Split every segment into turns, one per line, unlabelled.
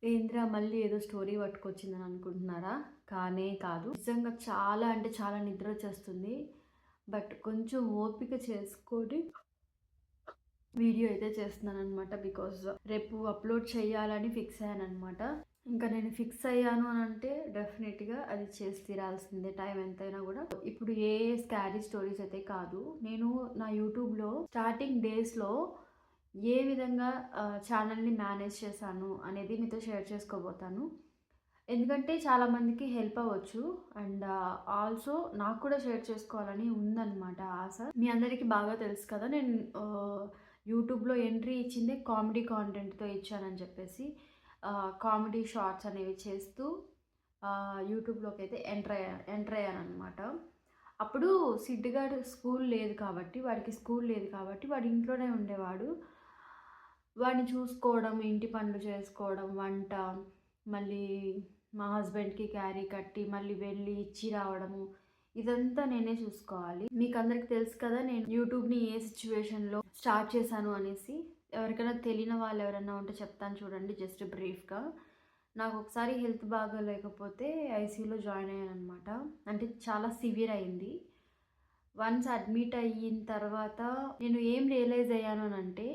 ఏందిరా మళ్ళీ ఏదో స్టోరీ పట్టుకొచ్చిందని అనుకుంటున్నారా? కానే కాదు. నిజంగా చాలా అంటే చాలా నిద్రొచ్చేస్తుంది. బట్ కొంచెం ఓపిక చేసుకొని వీడియో అయితే చేస్తున్నాననమాట. బికాజ్ రేపు అప్లోడ్ చేయాలని ఫిక్స్ అయ్యాననమాట. ఇంకా నేను ఫిక్స్ అయ్యాను అనంటే డెఫినెట్‌గా అది చేసి తీరాల్సిందే టైం ఎంతైనా గూడా. ఇప్పుడు ఏ స్కారీ స్టోరీస్ అయితే కాదు. నేను నా యూట్యూబ్‌లో స్టార్టింగ్ డేస్‌లో ఏ విధంగా ఛానల్‌ని మేనేజ్ చేశాను అనేది మీతో షేర్ చేసుకోబోతాను. ఎందుకంటే చాలామందికి హెల్ప్ అవ్వచ్చు. అండ్ ఆల్సో నాకు కూడా షేర్ చేసుకోవాలని ఉందనమాట ఆశ. మీ అందరికీ బాగా తెలుసు కదా! నేను యూట్యూబ్‌లో ఎంట్రీ ఇచ్చిందే కామెడీ కాంటెంట్‌తో ఇచ్చానని చెప్పేసి. కామెడీ షార్ట్స్ అనేవి చేస్తూ యూట్యూబ్‌లోకైతే ఎంటర్ అయ్యాననమాట. అప్పుడు సిడ్ గాడు స్కూల్ లేదు కాబట్టి, వాడికి స్కూల్ లేదు కాబట్టి వాడు ఇంట్లోనే ఉండేవాడు. వాడిని చూసుకోవడం, ఇంటి పనులు చేసుకోవడం, వంట, మళ్ళీ మా హస్బెండ్‌కి క్యారీ కట్టి, మళ్ళీ వెళ్ళి ఇచ్చి రావడము, ఇదంతా నేనే చూసుకోవాలి. మీకందరికి తెలుసు కదా! నేను యూట్యూబ్‌ని ఏ సిట్యుయేషన్‌లో స్టార్ట్ చేశాను అనేసి. ఎవరికైనా తెలియని వాళ్ళు ఎవరైనా ఉంటే చెప్తాను చూడండి జస్ట్ బ్రీఫ్‌గా. నాకు ఒకసారి హెల్త్ బాగోలేకపోతే ఐసీయూలో జాయిన్ అయ్యాననమాట. అంటే చాలా సివియర్ అయింది. వన్స్ అడ్మిట్ అయిన తర్వాత నేను ఏం రియలైజ్ అయ్యాను అనంటే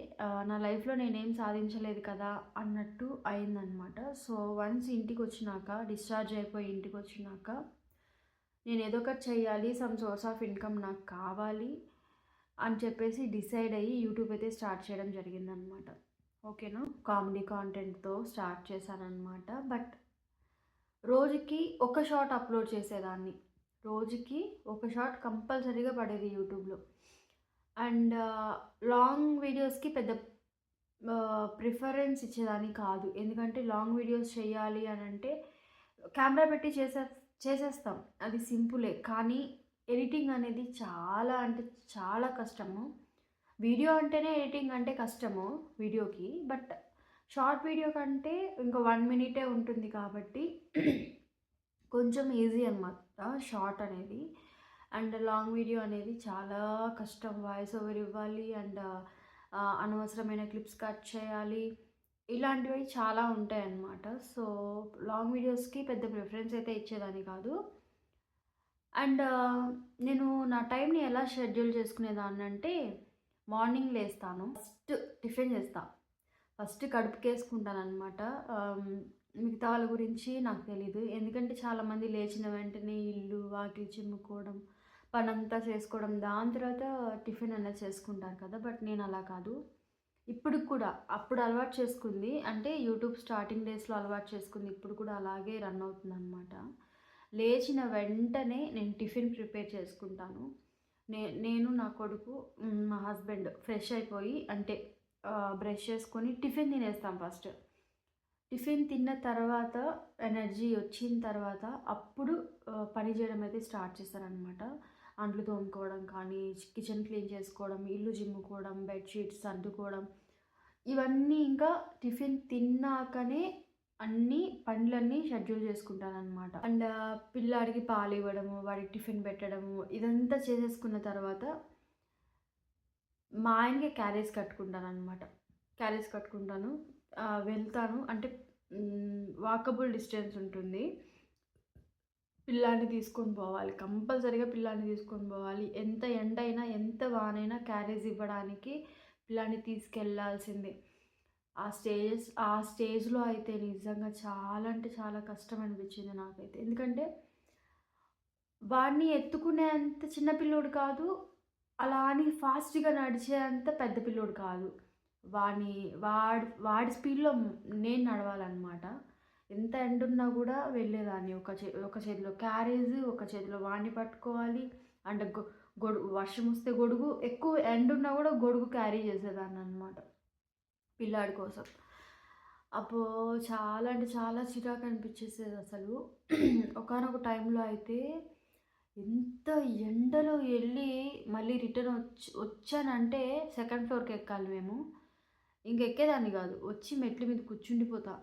నా లైఫ్‌లో నేనేం సాధించలేదు కదా అన్నట్టు అయిందనమాట. సో, వన్స్ ఇంటికొచ్చినాక డిశ్చార్జ్ అయిపోయి ఇంటికొచ్చినాక నేను ఏదో ఒకటి చేయాలి. సమ్ సోర్స్ ఆఫ్ ఇన్‌కమ్ నాకు కావాలి అని చెప్పేసి డిసైడ్ అయ్యి యూట్యూబ్ అయితే స్టార్ట్ చేయడం జరిగిందనమాట. ఓకేనా. కామెడీ కాంటెంట్‌తో స్టార్ట్ చేశాననమాట. బట్ రోజుకి ఒక షార్ట్ అప్లోడ్ చేసేదాన్ని. రోజుకి ఒక షార్ట్ కంపల్సరీగా పడేది యూట్యూబ్‌లో. అండ్ లాంగ్ వీడియోస్‌కి పెద్ద ప్రిఫరెన్స్ ఇచ్చేదాన్ని కాదు. ఎందుకంటే లాంగ్ వీడియోస్ చేయాలి అనంటే కెమెరా పెట్టి చేసేస్తాం. అది సింపులే. కానీ ఎడిటింగ్ అనేది చాలా అంటే చాలా కష్టము. వీడియో అంటేనే ఎడిటింగ్ అంటే కష్టము వీడియోకి. బట్ షార్ట్ వీడియో కంటే ఇంకా 1 మినిటే ఉంటుంది కాబట్టి కొంచెం ఈజీ అనమాట షార్ట్ అనేది. అండ్ లాంగ్ వీడియో అనేది చాలా కష్టం. వాయిస్ ఓవర్ ఇవ్వాలి అండ్ అనవసరమైన క్లిప్స్ కట్ చేయాలి. ఇలాంటివి చాలా ఉంటాయన్నమాట. సో, లాంగ్ వీడియోస్‌కి పెద్ద ప్రిఫరెన్స్ అయితే ఇచ్చేదాన్ని కాదు. అండ్ నేను నా టైంని ఎలా షెడ్యూల్ చేసుకునేదాన్నంటే మార్నింగ్ లేస్తాను. ఫస్ట్ టిఫిన్ చేస్తా. ఫస్ట్ కడుపుకేసుకుంటాననమాట. మిగతా వాళ్ళ గురించి నాకు తెలీదు. ఎందుకంటే చాలామంది లేచిన వెంటనే ఇల్లు, వాకిలి చిమ్ముకోవడం, పనంతా చేసుకోవడం, దాని తర్వాత టిఫిన్ అనేది చేసుకుంటారు కదా! బట్ నేను అలా కాదు. ఇప్పటికి కూడా అప్పుడు అలవాటు చేసుకుంది. అంటే యూట్యూబ్ స్టార్టింగ్ డేస్‌లో అలవాటు చేసుకుంది. ఇప్పుడు కూడా అలాగే రన్ అవుతుందనమాట. లేచిన వెంటనే నేను టిఫిన్ ప్రిపేర్ చేసుకుంటాను. నేను నా కొడుకు, మా హస్బెండ్ ఫ్రెష్ అయిపోయి అంటే బ్రష్ చేసుకొని టిఫిన్ తినేస్తాం ఫస్ట్. టిఫిన్ తిన్న తర్వాత ఎనర్జీ వచ్చిన తర్వాత అప్పుడు పని చేయడం అయితే స్టార్ట్ చేస్తాననమాట. అంట్లు తోముకోవడం కానీ, కిచెన్ క్లీన్ చేసుకోవడం, ఇల్లు చిమ్ముకోవడం, బెడ్‌షీట్స్ సర్దుకోవడం, ఇవన్నీ ఇంకా టిఫిన్ తిన్నాకనే అన్నీ పనులన్నీ షెడ్యూల్ చేసుకుంటాననమాట. అండ్ పిల్లాడికి పాలివ్వడము, వాడికి టిఫిన్ పెట్టడము, ఇదంతా చేసేసుకున్న తర్వాత మా ఆయనకి క్యారేజ్ కట్టుకుంటాననమాట. క్యారేజ్ కట్టుకుంటాను. వెళ్తాను. అంటే వాకబుల్ డిస్టెన్స్ ఉంటుంది. పిల్లాడిని తీసుకొని పోవాలి. కంపల్సరీగా పిల్లాడిని తీసుకొని పోవాలి. ఎంత ఎండైనా, ఎంత వానైనా క్యారేజ్ ఇవ్వడానికి పిల్లాడిని తీసుకెళ్ళాల్సిందే. ఆ స్టేజ్‌లో అయితే నిజంగా చాలా అంటే చాలా కష్టం అనిపించింది నాకైతే. ఎందుకంటే వాడిని ఎత్తుకునే అంత చిన్న పిల్లోడు కాదు. అలా అని ఫాస్ట్‌గా నడిచే అంత పెద్ద పిల్లోడు కాదు. వాడిని వాడి స్పీడ్‌లో నేను నడవాలనమాట. ఎంత ఎండున్నా గూడా వెళ్ళేదాన్ని. ఒక చేతిలో క్యారేజ్, ఒక చేతిలో వాడిని పట్టుకోవాలి. అంటే గొడుగు వర్షం వస్తే గొడుగు, ఎక్కువ ఎండున్నా గూడా గొడుగు క్యారీ చేసేదాన్ననమాట పిల్లాడి కోసం. అబ్బో! చాలా అంటే చాలా చిరాకనిపిచ్చేసేదసలు. ఒకానొక టైంలో అయితే ఎంత ఎండలో ఎళ్ళి మళ్ళీ రిటర్న్ వచ్చానంటే సెకండ్ ఫ్లోర్‌కి ఎక్కాలి మేము. ఎక్కేదాన్ని గాదు. వచ్చి మెట్ల మీద కూర్చుండిపోతా.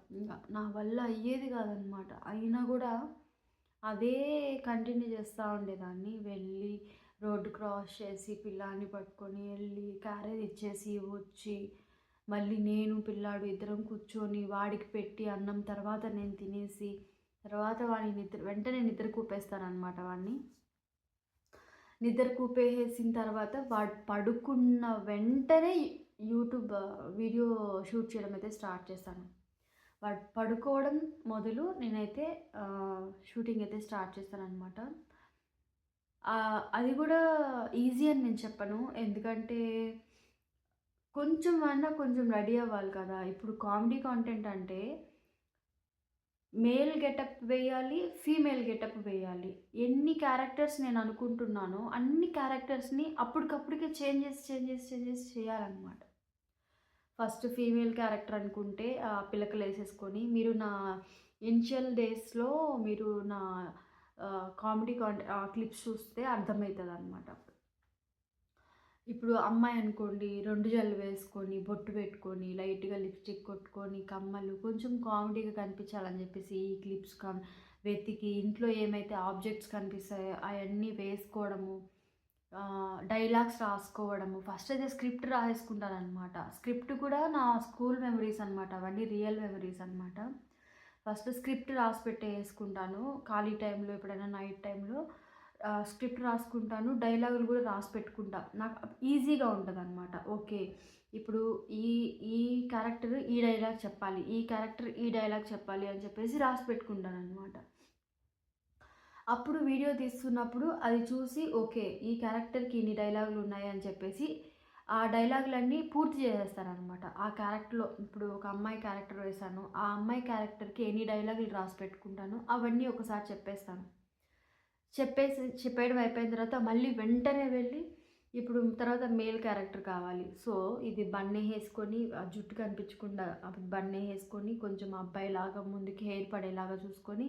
నా వల్ల అయ్యేది గాదనమాట. అయినా గూడా అదే కంటిన్యూ చేస్తా ఉండేదాన్ని. వెళ్ళి రోడ్డు క్రాస్ చేసి పిల్లాడిని పట్టుకొని ఎళ్ళి క్యారేజ్ ఇచ్చేసి వచ్చి మళ్ళీ నేను పిల్లాడు ఇద్దరం కూర్చొని వాడికి పెట్టి అన్నం తర్వాత నేను తినేసి తర్వాత వాడిని వెంటనే నిద్ర కూపేస్తానన్నమాట. వాడిని నిద్ర కూపేసిన తర్వాత వాడు పడుకున్న వెంటనే యూట్యూబ్ వీడియో షూట్ చేయడం అయితే స్టార్ట్ చేస్తాను. వాడు పడుకోవడం మొదలు నేనైతే షూటింగ్ అయితే స్టార్ట్ చేస్తానన్నమాట. అది కూడా ఈజీ అని నేను చెప్పను. ఎందుకంటే కొంచెం రెడీ అవ్వాలి కదా! ఇప్పుడు కామెడీ కాంటెంట్ అంటే మేల్ గెటప్ వేయాలి, ఫీమేల్ గెటప్ వేయాలి. ఎన్ని క్యారెక్టర్స్ నేను అనుకుంటున్నానో అన్ని క్యారెక్టర్స్‌ని అప్పటికప్పటికే చేంజ్ చేసి చేయాలన్నమాట. ఫస్ట్ ఫీమేల్ క్యారెక్టర్ అనుకుంటే పిలకలేసేసుకొని మీరు నా ఇనిషియల్ డేస్‌లో మీరు నా కామెడీ క్లిప్స్ చూస్తే అర్థమవుతదనమాట. ఇప్పుడు అమ్మాయి అనుకోండి 2 జడలు వేసుకొని, బొట్టు పెట్టుకొని, లైట్‌గా లిప్‌స్టిక్ కొట్టుకొని, కమ్మలు కొంచెం కామెడీగా కనిపించాలని చెప్పేసి ఈ క్లిప్స్ వెతికి ఇంట్లో ఏమైతే ఆబ్జెక్ట్స్ కనిపిస్తాయో అయన్నీ వేసుకోవడము, డైలాగ్స్ రాసుకోవడము. ఫస్ట్ అయితే స్క్రిప్ట్ రాసేసుకుంటాననమాట. స్క్రిప్ట్ కూడా నా స్కూల్ మెమరీస్ అనమాట. అవన్నీ రియల్ మెమరీస్ అనమాట. ఫస్ట్ స్క్రిప్ట్ రాసి పెట్టేసుకుంటాను. ఖాళీ టైంలో ఎప్పుడైనా నైట్ టైంలో స్క్రిప్ట్ రాసుకుంటాను. డైలాగులు కూడా రాసి పెట్టుకుంటా. నాకు ఈజీగా ఉంటదనమాట. ఓకే. ఇప్పుడు ఈ ఈ క్యారెక్టర్ ఈ డైలాగ్ చెప్పాలి. ఈ క్యారెక్టర్ ఈ డైలాగ్ చెప్పాలి అని చెప్పేసి రాసి పెట్టుకుంటాననమాట. అప్పుడు వీడియో తీస్తున్నప్పుడు అది చూసి ఓకే. ఈ క్యారెక్టర్‌కి ఇన్ని డైలాగులు ఉన్నాయి అని చెప్పేసి ఆ డైలాగులన్నీ పూర్తి చేసేస్తాననమాట. ఆ క్యారెక్టర్‌లో ఇప్పుడు ఒక అమ్మాయి క్యారెక్టర్ వేశాను. ఆ అమ్మాయి క్యారెక్టర్‌కి ఎన్ని డైలాగులు రాసి పెట్టుకుంటానో అవన్నీ ఒకసారి చెప్పేస్తాను. చెప్పేయడం అయిపోయిన తర్వాత మళ్ళీ వెంటనే వెళ్ళి ఇప్పుడు తర్వాత మేల్ క్యారెక్టర్ కావాలి. సో, ఇది బన్నేసుకొని జుట్టు కనిపించకుండా బన్నేసుకొని కొంచెం అబ్బాయిలాగా ముందుకి హెయిర్ పడేలాగా చూసుకొని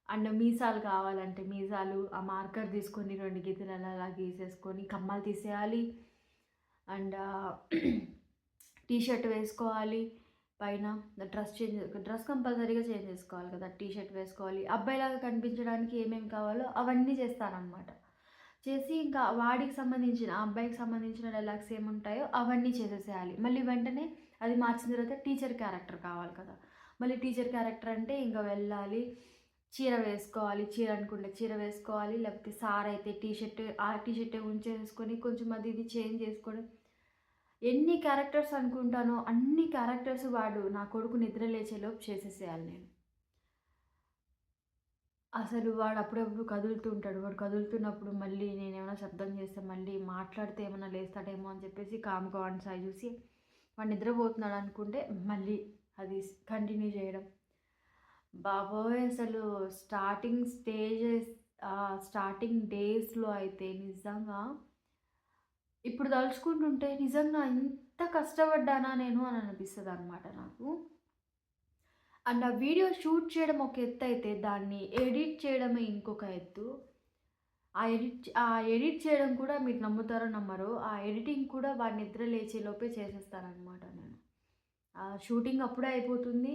అండ్ మీసాలు కావాలంటే మీసాలు ఆ మార్కర్ తీసుకొని 2 గీతలు అలా గీసేసుకొని కమ్మలు తీసేయాలి. అండ్ టీ షర్ట్ వేసుకోవాలి. పైన డ్రెస్ కంపల్సరీగా చేంజ్ చేసుకోవాలి కదా! టీ షర్ట్ వేసుకోవాలి. అబ్బాయిలాగా కనిపించడానికి ఏమేమి కావాలో అవన్నీ చేస్తాననమాట. చేసి ఇంకా వాడికి సంబంధించిన ఆ అబ్బాయికి సంబంధించిన డైలాగ్స్ ఏముంటాయో అవన్నీ చేసేసేయాలి. మళ్ళీ వెంటనే అది మార్చిన తర్వాత టీచర్ క్యారెక్టర్ కావాలి కదా! మళ్ళీ టీచర్ క్యారెక్టర్ అంటే ఇంక వెళ్ళాలి. చీర వేసుకోవాలి. చీర అనుకుంటే చీర వేసుకోవాలి. లేకపోతే సార్ అయితే ఆ టీ షర్టే ఉంచేసుకొని కొంచెం అది ఇది చేంజ్ చేసుకొని ఎన్ని క్యారెక్టర్స్ అనుకుంటానో అన్ని క్యారెక్టర్స్ వాడు నా కొడుకు నిద్ర లేచేలోపు చేసేసేయాలి నేను. అసలు వాడు అప్పుడప్పుడు కదులుతూ ఉంటాడు. వాడు కదులుతున్నప్పుడు మళ్ళీ నేనేమైనా శబ్దం చేస్తే మళ్ళీ మాట్లాడితే ఏమన్నా లేస్తాడేమో అని చెప్పేసి కామ్‌గా వాడిని సైగ చూసి వాడు నిద్రపోతున్నాడు అనుకుంటే మళ్ళీ అది కంటిన్యూ చేయడం. బాబోయ్! అసలు స్టార్టింగ్ డేస్‌లో అయితే నిజంగా ఇప్పుడు తలుచుకుంటుంటే నిజంగా ఇంత కష్టపడ్డానా నేను అని అనిపిస్తదనమాట నాకు. అండ్ ఆ వీడియో షూట్ చేయడం ఒక ఎత్తయితే దాన్ని ఎడిట్ చేయడమే ఇంకొక ఎత్తు. ఆ ఎడిట్ చేయడం కూడా మీరు నమ్ముతారో నమ్మరో, ఆ ఎడిటింగ్ కూడా వాడు నిద్ర లేచేలోపే చేసేస్తాననమాట నేను. షూటింగ్ అప్పుడే అయిపోతుంది.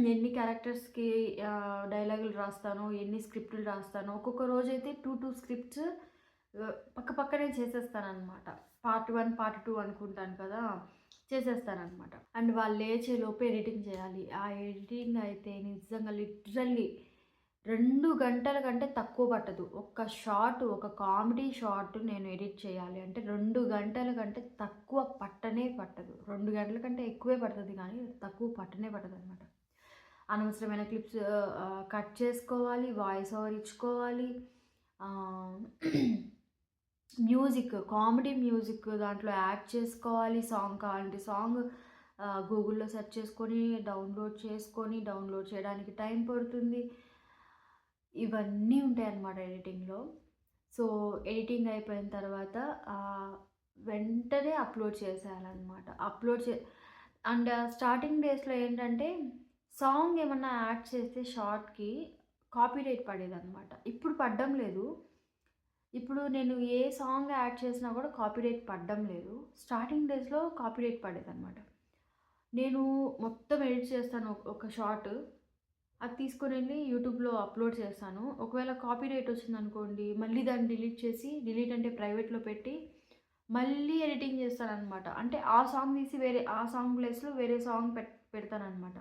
ఎన్ని క్యారెక్టర్స్‌కి డైలాగులు రాస్తానో, ఎన్ని స్క్రిప్టులు రాస్తానో, ఒక్కొక్క రోజైతే 2 స్క్రిప్ట్స్ పక్కనే చేసేస్తాననమాట. పార్ట్ 1, పార్ట్ 2 అనుకుంటాను కదా! చేసేస్తాననమాట. అండ్ వాళ్ళు లేచేలోపు ఎడిటింగ్ చేయాలి. ఆ ఎడిటింగ్ అయితే నిజంగా లిటరల్లీ 2 గంటల కంటే తక్కువ పట్టదు. ఒక కామెడీ షాట్ నేను ఎడిట్ చేయాలి అంటే 2 గంటల కంటే తక్కువ పట్టదు. 2 గంటల కంటే ఎక్కువే పడతది కానీ తక్కువ పట్టనే పట్టదనమాట. అనవసరమైన క్లిప్స్ కట్ చేసుకోవాలి. వాయిస్ ఓవర్ ఇచ్చుకోవాలి. కామెడీ మ్యూజిక్ దాంట్లో యాడ్ చేసుకోవాలి. సాంగ్ కావాలంటే సాంగ్ గూగుల్‌లో సెర్చ్ చేసుకొని డౌన్లోడ్ చేయడానికి టైం పడుతుంది. ఇవన్నీ ఉంటాయన్నమాట ఎడిటింగ్‌లో. సో, ఎడిటింగ్ అయిపోయిన తర్వాత వెంటనే అప్లోడ్ చేసేయాలన్నమాట. అండ్ స్టార్టింగ్ డేస్‌లో ఏంటంటే సాంగ్ ఏమన్నా యాడ్ చేస్తే షార్ట్‌కి కాపీరైట్ పడేదన్నమాట. ఇప్పుడు పడ్డం లేదు. ఇప్పుడు నేను ఏ సాంగ్ యాడ్ చేసినా కూడా కాపీరైట్ పడ్డం లేదు. స్టార్టింగ్ డేస్‌లో కాపీరైట్ పడేదన్నమాట. నేను మొత్తం ఎడిట్ చేస్తాను ఒక షార్ట్. అది తీసుకొనెళ్ళి యూట్యూబ్‌లో అప్లోడ్ చేస్తాను. ఒకవేళ కాపీరైట్ వచ్చిందనుకోండి, మళ్ళీ దాన్ని డిలీట్ అంటే ప్రైవేట్‌లో పెట్టి మళ్ళీ ఎడిటింగ్ చేస్తాననమాట. అంటే ఆ సాంగ్ తీసి ఆ సాంగ్ ప్లేస్‌లో వేరే సాంగ్ పెడతాననమాట.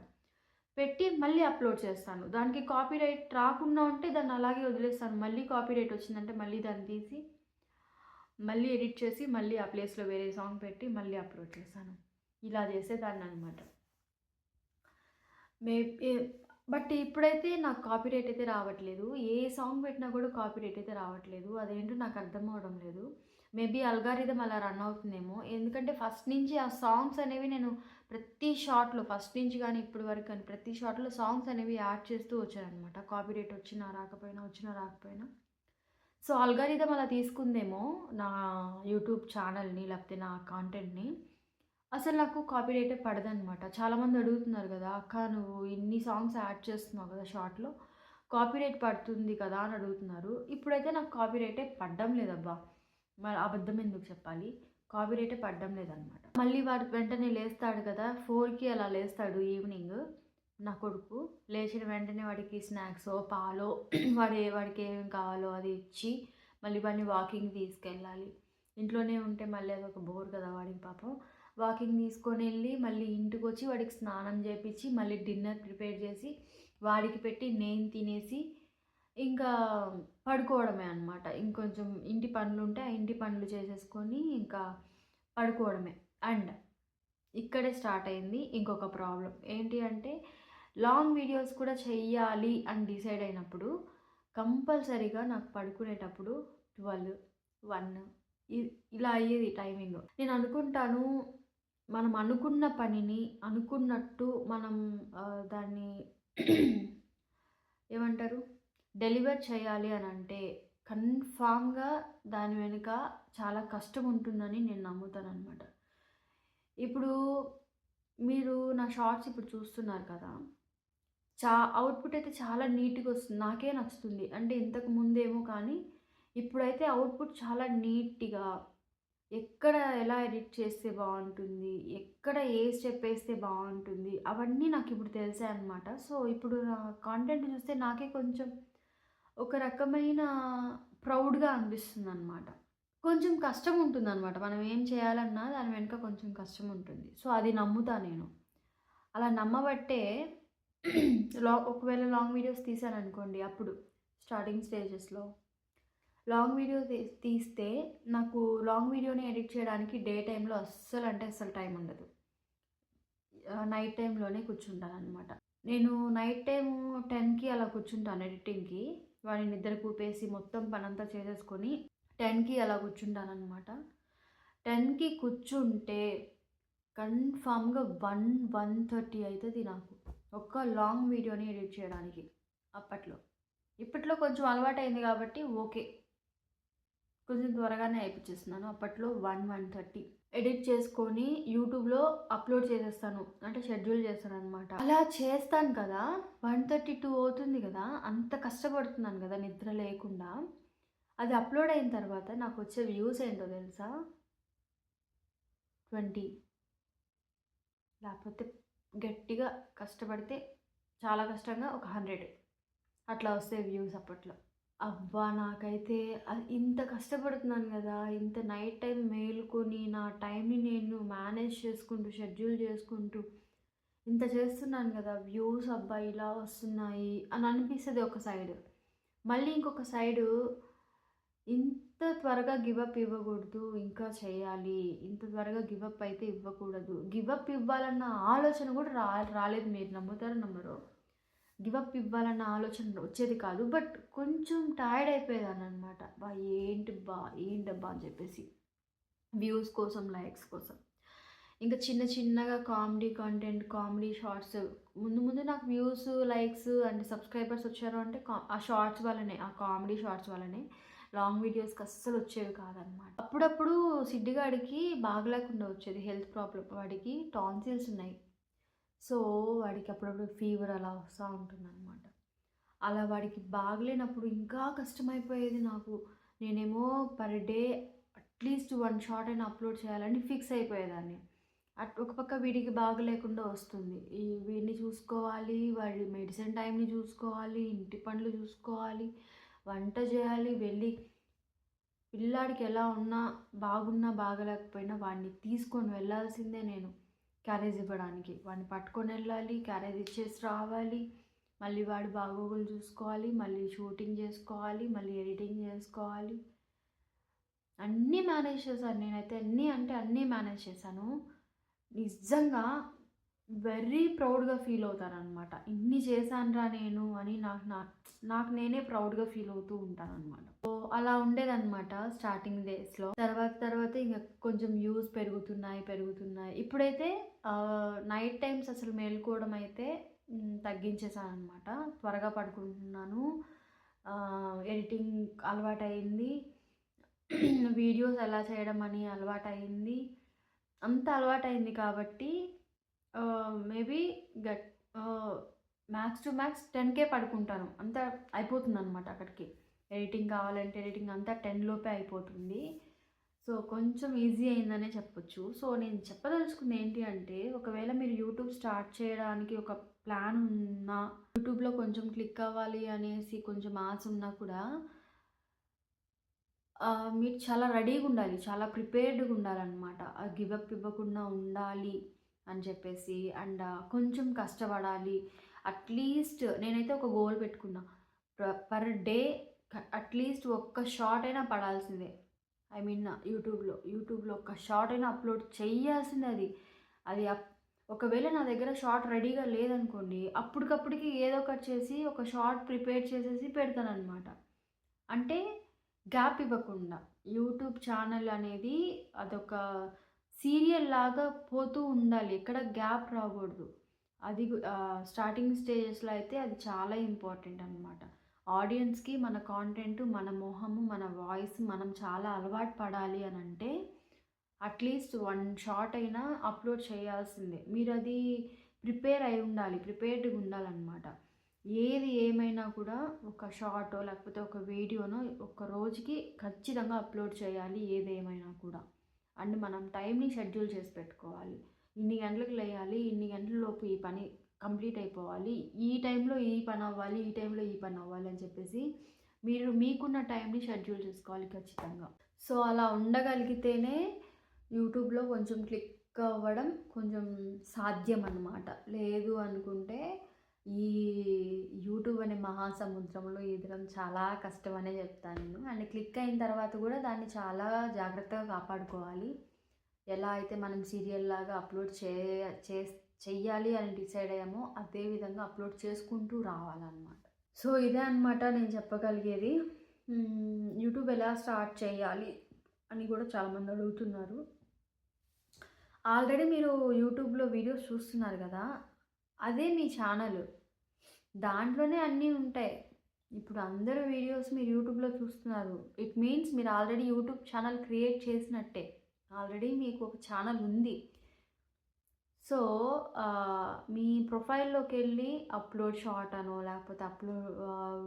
పెట్టి మళ్ళీ అప్‌లోడ్ చేస్తాను. దానికి కాపీరైట్ రాకుండా ఉంటే దాన్ని అలాగే వదిలేస్తాను. మళ్ళీ కాపీరైట్ వచ్చిందంటే మళ్ళీ దాన్ని తీసి, మళ్ళీ ఎడిట్ చేసి, మళ్ళీ ఆ ప్లేస్‌లో వేరే సాంగ్ పెట్టి మళ్ళీ అప్‌లోడ్ చేశాను. ఇలా చేసేదాన్ననమాట. మే ఏ బట్ ఇప్పుడైతే నాకు కాపీరైట్ అయితే రావట్లేదు. ఏ సాంగ్ పెట్టినా కూడా కాపీరైట్ అయితే రావట్లేదు. అదేంటో నాకు అర్థం అవ్వడం లేదు. మేబీ అల్గారిథం అలా రన్ అవుతుందేమో. ఎందుకంటే ఫస్ట్ నుంచి ఆ సాంగ్స్ అనేవి నేను ప్రతి షాట్‌లో ఫస్ట్ నుంచి గానీ ఇప్పటి వరకు గానీ ప్రతి షాట్‌లో సాంగ్స్ అనేవి యాడ్ చేస్తూ వచ్చాననమాట. కాపీరైట్ వచ్చినా రాకపోయినా, వచ్చినా రాకపోయినా. సో, అల్గారిథం అలా తీసుకుందేమో నా యూట్యూబ్ ఛానల్‌ని లేకపోతే నా కాంటెంట్‌ని. అసలు నాకు కాపీరైటే పడదనమాట. చాలామంది అడుగుతున్నారు గదా! "అక్క నువ్వు ఇన్ని సాంగ్స్ యాడ్ చేస్తున్నావు గదా షార్ట్‌లో. కాపీరైట్ పడుతుంది కదా!" అని అడుగుతున్నారు. ఇప్పుడైతే నాకు కాపీరైటే పడ్డం లేదబ్బా! మరి అబద్ధం ఎందుకు చెప్పాలి? కాపీరైటే పడ్డం లేదనమాట. మళ్ళీ వాడు వెంటనే లేస్తాడు కదా! 4కి అలా లేస్తాడు ఈవినింగ్ నా కొడుకు. లేచిన వెంటనే వాడికి స్నాక్సో, పాలో వాడికి ఏమేమి కావాలో అది ఇచ్చి, మళ్ళీ వాడిని వాకింగ్‌కి తీసుకెళ్ళాలి. ఇంట్లోనే ఉంటే మళ్ళీ అదొక బోర్ కదా వాడికి పాపం. వాకింగ్ తీసుకొనెళ్ళి, మళ్ళీ ఇంటికొచ్చి వాడికి స్నానం చేపిచ్చి, మళ్ళీ డిన్నర్ ప్రిపేర్ చేసి, వాడికి పెట్టి నేను తినేసి, ఇంకా పడుకోవడమే అనమాట. ఇంకొంచెం ఇంటి పనులుంటే, ఆ ఇంటి పనులు చేసేసుకొని ఇంకా పడుకోవడమే. అండ్ ఇక్కడే స్టార్ట్ అయింది ఇంకొక ప్రాబ్లమ్. ఏంటి అంటే, లాంగ్ వీడియోస్ కూడా చెయ్యాలి అని డిసైడ్ అయినప్పుడు, కంపల్సరీగా నాకు పడుకునేటప్పుడు 12, 1 ఇ ఇలా అయ్యేది టైమింగ్. నేను అనుకుంటాను, మనం అనుకున్న పనిని అనుకున్నట్టు మనం దాన్ని ఏమంటారు? డెలివర్ చేయాలి అనంటే, కన్ఫామ్‌గా దాని వెనుక చాలా కష్టం ఉంటుందని నేను నమ్ముతాననమాట. ఇప్పుడు మీరు నా షార్ట్స్ ఇప్పుడు చూస్తున్నారు కదా! అవుట్‌పుట్ అయితే చాలా నీట్‌గొస్తుంది. నాకే నచ్చుతుంది. అంటే ఇంతకు ముందేమో కానీ, ఇప్పుడైతే అవుట్‌పుట్ చాలా నీట్‌గా ఎక్కడ ఎలా ఎడిట్ చేస్తే బావుంటుంది, ఎక్కడ ఏ స్టెప్ ఏస్తే బావుంటుంది, అవన్నీ నాకిప్పుడు తెలిసాయన్నమాట. సో, ఇప్పుడు నా కాంటెంట్ చూస్తే నాకే కొంచెం ఒక రకమైన ప్రౌడ్‌గా అనిపిస్తుందన్నమాట. కొంచెం కష్టం ఉంటుందన్నమాట. మనం ఏం చేయాలన్నా దాని వెనుక కొంచెం కష్టం ఉంటుంది. సో, అది నమ్ముతా నేను. అలా నమ్మబట్టే ఒకవేళ లాంగ్ వీడియోస్ తీశాననుకోండి అప్పుడు స్టార్టింగ్ స్టేజెస్‌లో. లాంగ్ వీడియో తీస్తే నాకు లాంగ్ వీడియోని ఎడిట్ చేయడానికి డే టైమ్‌లో అస్సలు అంటే అస్సలు టైం ఉండదు. నైట్ టైమ్‌లోనే కూర్చుంటాననమాట. నేను నైట్ టైము 10కి అలా కూర్చుంటాను ఎడిటింగ్‌కి. వాడిని నిద్రకు ఊపేసి మొత్తం పనంతా చేసేసుకొని 10కి అలా కూర్చుంటాననమాట. 10కి కూర్చుంటే కన్ఫామ్‌గా 1:30 అయితది నాకు. ఒక్క లాంగ్ వీడియోని ఎడిట్ చేయడానికి అప్పట్లో. ఇప్పట్లో కొంచెం అలవాటయింది కాబట్టి ఓకే. కొంచెం త్వరగానే అయిపిచ్చేస్తున్నాను. అప్పట్లో 1:30 ఎడిట్ చేసుకొని యూట్యూబ్‌లో అప్‌లోడ్ చేసేస్తాను. అంటే షెడ్యూల్ చేస్తాననమాట. అలా చేస్తాను కదా! 1:32 అవుతుంది కదా! అంత కష్టపడుతున్నాను కదా! నిద్ర లేకుండా. అది అప్‌లోడ్ అయిన తర్వాత నాకొచ్చే వ్యూస్ ఏంటో తెలుసా? 20 లేకపోతే గట్టిగా కష్టపడితే చాలా కష్టంగా ఒక 100 అట్లా వస్తాయి వ్యూస్ అప్పట్లో. అబ్బా! నాకైతే ఇంత కష్టపడుతున్నాను గదా! ఇంత నైట్ టైమ్ మేలుకొని, నా టైంని నేను మేనేజ్ చేసుకుంటూ, షెడ్యూల్ చేసుకుంటూ, ఇంత చేస్తున్నాను గదా! వ్యూస్ అబ్బా! ఇలా వస్తున్నాయి అని అనిపిస్తది ఒక సైడ్. మళ్ళీ ఇంకొక సైడు ఇంత త్వరగా గివ్ అప్ ఇవ్వకూడదు. ఇంకా చేయాలి. ఇంత త్వరగా గివ్ అప్ అయితే ఇవ్వకూడదు. గివ్ అప్ ఇవ్వాలన్న ఆలోచన కూడా రాలేదు. మీరు నమ్ముతారో నమ్మరో. గివ్ అప్ ఇవ్వాలన్న ఆలోచన వచ్చేది కాదు. బట్ కొంచెం టైర్డ్ అయిపోయేదాన్ననమాట. ఏంటబ్బా అని చెప్పేసి. వ్యూస్ కోసం, లైక్స్ కోసం. ఇంకా చిన్న చిన్నగా కామెడీ కంటెంట్, కామెడీ షార్ట్స్ ముందు ముందు నాకు వ్యూస్, లైక్స్ అండ్ సబ్స్క్రైబర్స్ వచ్చారు అంటే ఆ షార్ట్స్ వల్లనే, ఆ కామెడీ షార్ట్స్ వల్లనే. లాంగ్ వీడియోస్‌కి అస్సలు వచ్చేవి కాదనమాట. అప్పుడప్పుడు సిడ్డిగాడికి బాగలేకుండా వచ్చేది హెల్త్ ప్రాబ్లమ్. వాడికి టాన్సిల్స్ ఉన్నాయి. సో, వాడికి అప్పుడప్పుడు ఫీవర్ అలా వస్తా ఉంటుందనమాట. అలా వాడికి బాగలేనప్పుడు ఇంకా కష్టమైపోయేది నాకు. నేనేమో పర్ డే అట్‌లీస్ట్ 1 షాట్ అయినా అప్‌లోడ్ చేయాలని ఫిక్స్ అయిపోయేదాన్ని. ఒక పక్క వీడికి బాగలేకుండా వస్తుంది. వీడిని చూసుకోవాలి, వాడి మెడిసిన్ టైంని చూసుకోవాలి, ఇంటి పనులు చూసుకోవాలి, వంట చేయాలి, వెళ్ళి పిల్లాడికి ఎలా ఉన్నా, బాగున్నా, బాగలేకపోయినా వాడిని తీసుకొని వెళ్ళాల్సిందే నేను క్యారేజ్ ఇవ్వడానికి. వాడిని పట్టుకొని వెళ్ళాలి, క్యారేజ్ ఇచ్చేసి రావాలి. మళ్ళీ వాడి బాగోగులు చూసుకోవాలి, మళ్ళీ షూటింగ్ చేసుకోవాలి, మళ్ళీ ఎడిటింగ్ చేసుకోవాలి. అన్నీ మేనేజ్ చేశాను నేనైతే. అన్నీ అంటే అన్నీ మేనేజ్ చేశాను. నిజంగా వెరీ ప్రౌడ్‌గా ఫీల్ అవుతాననమాట. ఇన్ని చేశానురా నేను అని నాకు నేనే ప్రౌడ్‌గా ఫీల్ అవుతూ ఉంటాననమాట. సో, అలా ఉండేదనమాట స్టార్టింగ్ డేస్‌లో. తర్వాత ఇంక కొంచెం వ్యూస్ పెరుగుతున్నాయి. ఇప్పుడైతే నైట్ టైమ్స్ అసలు మేలుకోవడం అయితే తగ్గించేసాననమాట. త్వరగా పడుకుంటున్నాను. ఎడిటింగ్ అలవాటయింది. వీడియోస్ ఎలా చేయడం అని అలవాటయింది. అంత అలవాటయింది కాబట్టి maybe got max to max 10K పడుకుంటాను. అంతా అయిపోతుందనమాట అక్కడికి. ఎడిటింగ్ కావాలంటే ఎడిటింగ్ అంతా 10 లోపే అయిపోతుంది. సో, కొంచెం ఈజీ అయిందనే చెప్పొచ్చు. సో, నేను చెప్పదలుచుకుంది ఏంటి అంటే, ఒకవేళ మీరు యూట్యూబ్ స్టార్ట్ చేయడానికి ఒక ప్లాన్ ఉన్నా, యూట్యూబ్‌లో కొంచెం క్లిక్ అవ్వాలి అనేసి కొంచెం ఆశ ఉన్నా కూడా మీరు చాలా రెడీగుండాలి. చాలా ప్రిపేర్డ్‌గా ఉండాలనమాట. గివ్ అప్ ఇవ్వకుండా ఉండాలి అని చెప్పేసి. అండ్ కొంచెం కష్టపడాలి. అట్‌లీస్ట్ నేనైతే ఒక గోల్ పెట్టుకున్నా. పర్ డే అట్‌లీస్ట్ ఒక్క షార్ట్ అయినా పడాల్సిందే. ఐ మీన్ యూట్యూబ్‌లో ఒక్క షార్ట్ అయినా అప్‌లోడ్ చేయాల్సిందే అది. అది ఒకవేళ నా దగ్గర షార్ట్ రెడీగా లేదనుకోండి, అప్పటికప్పటికి ఏదో ఒకటి చేసి ఒక షార్ట్ ప్రిపేర్ చేసేసి పెడతాననమాట. అంటే గ్యాప్ ఇవ్వకుండా. యూట్యూబ్ ఛానల్ అనేది అదొక సీరియల్ లాగా పోతూ ఉండాలి. ఎక్కడ గ్యాప్ రాకూడదు. అది స్టార్టింగ్ స్టేజెస్‌లో అయితే అది చాలా ఇంపార్టెంట్ అనమాట. ఆడియన్స్‌కి మన కాంటెంట్, మన మొహము, మన వాయిస్ మనం చాలా అలవాటు పడాలి అనంటే అట్‌లీస్ట్ 1 షాట్ అయినా అప్‌లోడ్ చేయాల్సిందే. మీరది ప్రిపేర్ అయి ఉండాలి. ప్రిపేర్డ్‌గా ఉండాలనమాట. ఏది ఏమైనా కూడా ఒక షార్టో లేకపోతే ఒక వీడియోనో ఒక రోజుకి ఖచ్చితంగా అప్‌లోడ్ చేయాలి ఏదేమైనా కూడా. అండ్ మనం టైంని షెడ్యూల్ చేసి పెట్టుకోవాలి. ఇన్ని గంటలకు లేయాలి, ఇన్ని గంటలలోపు ఈ పని కంప్లీట్ అయిపోవాలి. ఈ టైంలో ఈ పని అవ్వాలి, ఈ టైంలో ఈ పని అవ్వాలి అని చెప్పేసి మీరు మీకున్న టైంని షెడ్యూల్ చేసుకోవాలి ఖచ్చితంగా. సో, అలా ఉండగలిగితేనే యూట్యూబ్‌లో కొంచెం క్లిక్ అవ్వడం కొంచెం సాధ్యం అన్నమాట. లేదు అనుకుంటే ఈ యూట్యూబ్ అనే మహాసముద్రంలో ఈదడం చాలా కష్టమనే చెప్తాను నేను. అండ్ క్లిక్ అయిన తర్వాత కూడా దాన్ని చాలా జాగ్రత్తగా కాపాడుకోవాలి. ఎలా అయితే మనం సీరియల్ లాగా అప్లోడ్ చెయ్యాలి అని డిసైడ్ అయ్యామో అదే విధంగా అప్లోడ్ చేసుకుంటూ రావాలన్నమాట. సో, ఇదే అనమాట నేను చెప్పగలిగేది. యూట్యూబ్ ఎలా స్టార్ట్ చేయాలి అని కూడా చాలామంది అడుగుతున్నారు. ఆల్రెడీ మీరు యూట్యూబ్‌లో వీడియోస్ చూస్తున్నారు కదా! అదే మీ ఛానల్. దాంట్లోనే అన్నీ ఉంటాయి. ఇప్పుడు అందరూ వీడియోస్ మీరు యూట్యూబ్‌లో చూస్తున్నారు. ఇట్ మీన్స్ మీరు ఆల్రెడీ యూట్యూబ్ ఛానల్ క్రియేట్ చేసినట్టే. ఆల్రెడీ మీకు ఒక ఛానల్ ఉంది. సో, మీ ప్రొఫైల్‌లోకెళ్ళి అప్‌లోడ్ షార్ట్ అనో, లేకపోతే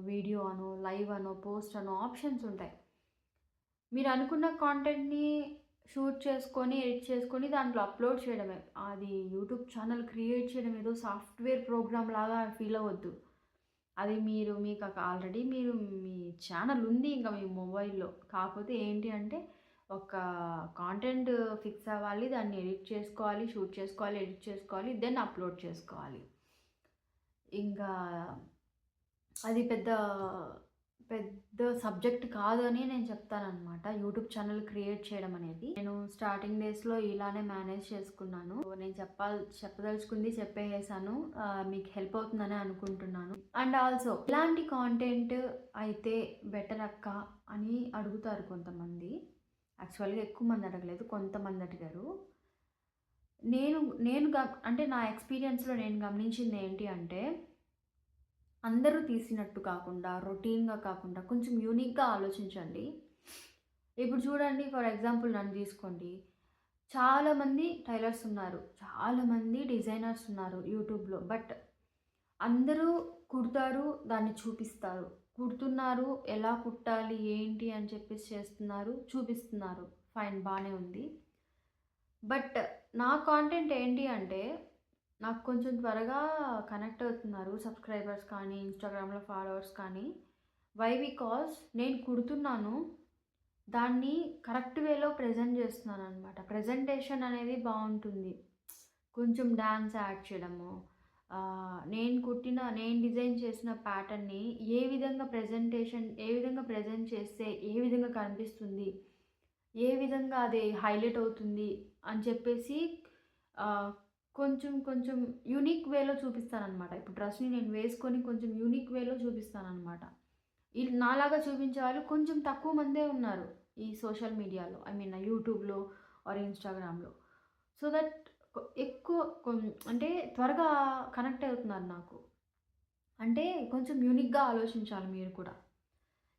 వీడియో అనో, లైవ్ అనో, పోస్ట్ అనో ఆప్షన్స్ ఉంటాయి. మీరు అనుకున్న కాంటెంట్‌ని షూట్ చేసుకొని, ఎడిట్ చేసుకొని దాంట్లో అప్‌లోడ్ చేయడమే. అది యూట్యూబ్ ఛానల్ క్రియేట్ చేయడం ఏదో సాఫ్ట్‌వేర్ ప్రోగ్రామ్ లాగా ఫీల్ అవ్వద్దు. అది మీకు ఆల్రెడీ మీ ఛానల్ ఉంది ఇంకా మీ మొబైల్‌లో. కాకపోతే ఏంటి అంటే ఒక కాంటెంట్ ఫిక్స్ అవ్వాలి. దాన్ని ఎడిట్ చేసుకోవాలి, షూట్ చేసుకోవాలి, ఎడిట్ చేసుకోవాలి. దెన్ అప్‌లోడ్ చేసుకోవాలి. ఇంకా అది పెద్ద సబ్జెక్ట్ కాదు అని నేను చెప్తాననమాట. యూట్యూబ్ ఛానల్ క్రియేట్ చేయడం అనేది. నేను స్టార్టింగ్ డేస్‌లో ఇలానే మేనేజ్ చేసుకున్నాను. నేను చెప్పదలుచుకుంది చెప్పేసాను. మీకు హెల్ప్ అవుతుందని అనుకుంటున్నాను. అండ్ ఆల్సో ఇలాంటి కాంటెంట్ అయితే బెటర్ అక్క అని అడుగుతారు కొంతమంది. యాక్చువల్‌గా ఎక్కువ మంది అడగలేదు. కొంతమంది అడిగారు. అంటే నా ఎక్స్‌పీరియన్స్‌లో నేను గమనించింది ఏంటి అంటే అందరూ తీసినట్టు కాకుండా, రొటీన్‌గా కాకుండా కొంచెం యూనిక్‌గా ఆలోచించండి. ఇప్పుడు చూడండి ఫర్ ఎగ్జాంపుల్ నన్ను తీసుకోండి. చాలామంది టైలర్స్ ఉన్నారు. చాలామంది డిజైనర్స్ ఉన్నారు యూట్యూబ్‌లో. బట్ అందరూ కుడతారు, దాన్ని చూపిస్తారు. కుడుతున్నారు, ఎలా కుట్టాలి, ఏంటి అని చెప్పేసి చేస్తున్నారు, చూపిస్తున్నారు. ఫైన్ బానే ఉంది. బట్ నా కాంటెంట్ ఏంటి అంటే నాకు కొంచెం త్వరగా కనెక్ట్ అవుతున్నారు సబ్స్క్రైబర్స్ కానీ, ఇన్‌స్టాగ్రామ్‌లో ఫాలోవర్స్ కానీ. వై? బికాజ్ నేను కుడుతున్నాను. దాన్ని కరెక్ట్ వేలో ప్రెజెంట్ చేస్తున్నాననమాట. ప్రెజెంటేషన్ అనేది బావుంటుంది. కొంచెం డాన్స్ యాడ్ చేయడము, నేను డిజైన్ చేసిన ప్యాటర్న్‌ని ఏ విధంగా ప్రెజెంట్ చేస్తే ఏ విధంగా కనిపిస్తుంది, ఏ విధంగా అది హైలైట్ అవుతుంది అని చెప్పేసి ఆహ్, కొంచెం కొంచెం యూనిక్ వేలో చూపిస్తాననమాట. ఇప్పుడు డ్రెస్‌ని నేను వేసుకొని కొంచెం యూనిక్ వేలో చూపిస్తాననమాట. నాలాగా చూపించే వాళ్ళు కొంచెం తక్కువ మందే ఉన్నారు ఈ సోషల్ మీడియాలో. ఐ మీన్ యూట్యూబ్‌లో ఆర్ ఇన్‌స్టాగ్రామ్‌లో. సో దట్ ఎక్కువ అంటే త్వరగా కనెక్ట్ అవుతున్నారు నాకు. అంటే కొంచెం యూనిక్‌గా ఆలోచించాలి మీరు కూడా.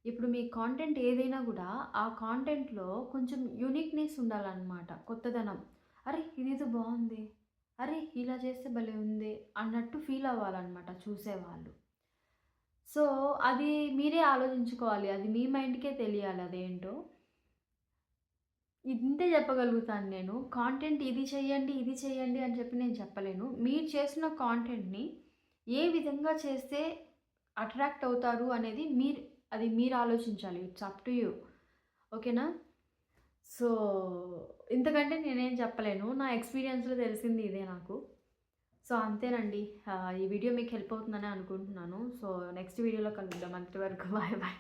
ఇప్పుడు మీ కాంటెంట్ ఏదైనా గూడా, ఆ కాంటెంట్‌లో కొంచెం యూనిక్‌నెస్ ఉండాలనమాట. కొత్తదనం. అరే! ఇదేదో బావుంది. అరే! ఇలా చేస్తే భలే ఉంది అన్నట్టు ఫీల్ అవ్వాలనమాట చూసేవాళ్ళు. సో, అది మీరే ఆలోచించుకోవాలి. అది మీ మైండ్‌కే తెలియాలి అదేంటో. ఇంతే చెప్పగలుగుతాను నేను. కాంటెంట్ ఇది చెయ్యండి, ఇది చేయండి అని చెప్పి నేను చెప్పలేను. మీరు చేసిన కాంటెంట్‌ని ఏ విధంగా చేస్తే అట్రాక్ట్ అవుతారు అనేది మీరు ఆలోచించాలి. It's up to you. ఓకేనా? సో, ఇంతకంటే నేనేం చెప్పలేను. నా ఎక్స్‌పీరియన్స్‌లో తెలిసింది ఇదే నాకు. సో, అంతేనండి. ఈ వీడియో మీకు హెల్ప్ అవుతుందనే అనుకుంటున్నాను. సో, నెక్స్ట్ వీడియోలో కలుద్దాం. అంతవరకు బాయ్ బాయ్.